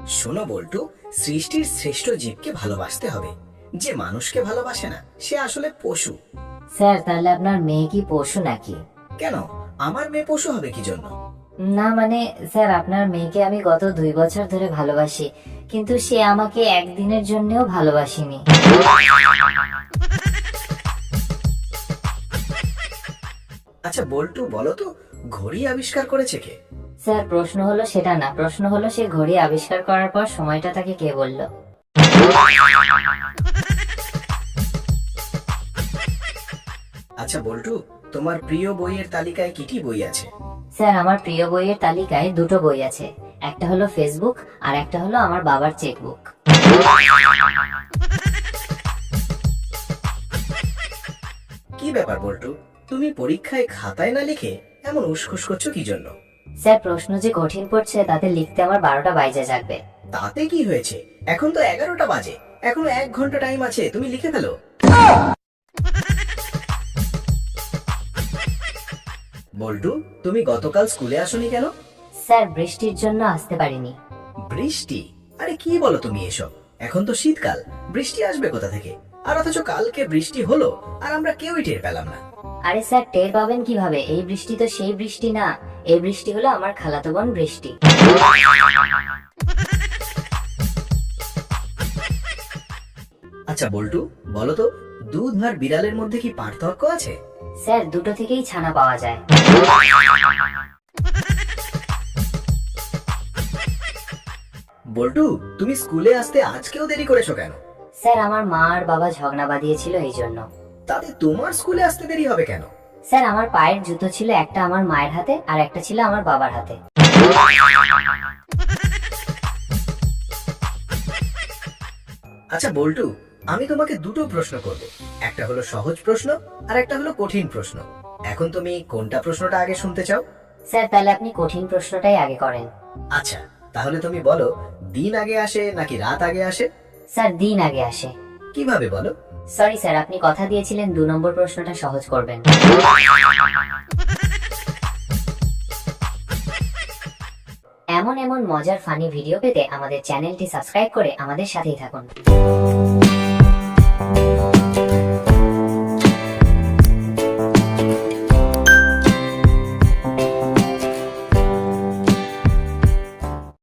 শোনো বল্টু, সৃষ্টির শ্রেষ্ঠ জীবকে ভালোবাসতে হবে। যে মানুষকে ভালোবাসে না সে আসলে পশু। স্যার তাহলে আপনার মেয়ে কি পশু নাকি? কেন, আমার মেয়ে পশু হবে কি জন্য? না মানে স্যার আপনার মেয়েকে আমি গত 2 বছর ধরে ভালোবাসি, কিন্তু সে আমাকে একদিনের জন্যও ভালোবাসেনি। আচ্ছা বল্টু, বলো তো, ঘড়ি আবিষ্কার করেছে কে? স্যার প্রশ্ন হলো সেটা না, প্রশ্ন হলো সে ঘড়ি আবিষ্কার করার পর সময়টা তাকে কে বলল? আচ্ছা বল্টু, তোমার প্রিয় বইয়ের তালিকায় কি কি বই আছে? স্যার আমার প্রিয় বইয়ের তালিকায় 2টো বই আছে, একটা হলো ফেসবুক আর একটা হলো আমার বাবার চেকবুক। কি ব্যাপার বল্টু, তুমি পরীক্ষায় খাতায় না লিখে এমন উসখুস করছো কি জন্য? স্যার প্রশ্ন যে কঠিন পড়ছে তাতে লিখতে আমার 12টা বাইজে যাবে। তাতে কি হয়েছে? এখন তো 11টা বাজে, এখনো 1 ঘন্টা টাইম আছে, তুমি লিখে ফেলো। বল্টু, তুমি গতকাল স্কুলে আসোনি কেন? স্যার বৃষ্টির জন্য আসতে পারিনি। বৃষ্টি? আরে কি বলো তুমি এসব? এখন তো শীতকাল, বৃষ্টি আসবে কোথা থেকে? আর অথচ কালকে বৃষ্টি হলো আর আমরা কেউই টের পেলাম না। আরে স্যার টের পাবেন কিভাবে? এই বৃষ্টি তো সেই বৃষ্টি না, এই বৃষ্টি হলো আমার খালাতো বোন বৃষ্টি। আচ্ছা বল্টু, বলো তো, দুধ আর বিড়ালের মধ্যে কি পার্থক্য আছে? স্যার দুটো থেকেই ছানা পাওয়া যায়। বল্টু, তুমি স্কুলে আসতে আজকেও দেরি করেছো কেন? স্যার আমার মা আর বাবা ঝগড়া বাঁধিয়েছিল এই জন্য। তাতে তোমার স্কুলে আসতে দেরি হবে কেন? স্যার আমার পায়ের জুতো ছিল একটা আমার মায়ের হাতে আর একটা ছিল আমার বাবার হাতে। আচ্ছা বল্টু, আমি তোমাকে দুটো প্রশ্ন করব। একটা হলো সহজ প্রশ্ন আর একটা হলো কঠিন প্রশ্ন। এখন তুমি কোনটা প্রশ্নটা আগে শুনতে চাও? স্যার তাহলে আপনি কঠিন প্রশ্নটাই আগে করেন। আচ্ছা, তাহলে তুমি বলো, দিন আগে আসে নাকি রাত আগে আসে? স্যার দিন আগে আসে। কিভাবে বলো? সরি স্যার, আপনি কথা দিয়েছিলেন 2 নম্বর প্রশ্নটা সহজ করবেন। এমন এমন মজার ফানি ভিডিও পেতে আমাদের চ্যানেলটি সাবস্ক্রাইব করে আমাদের সাথেই থাকুন।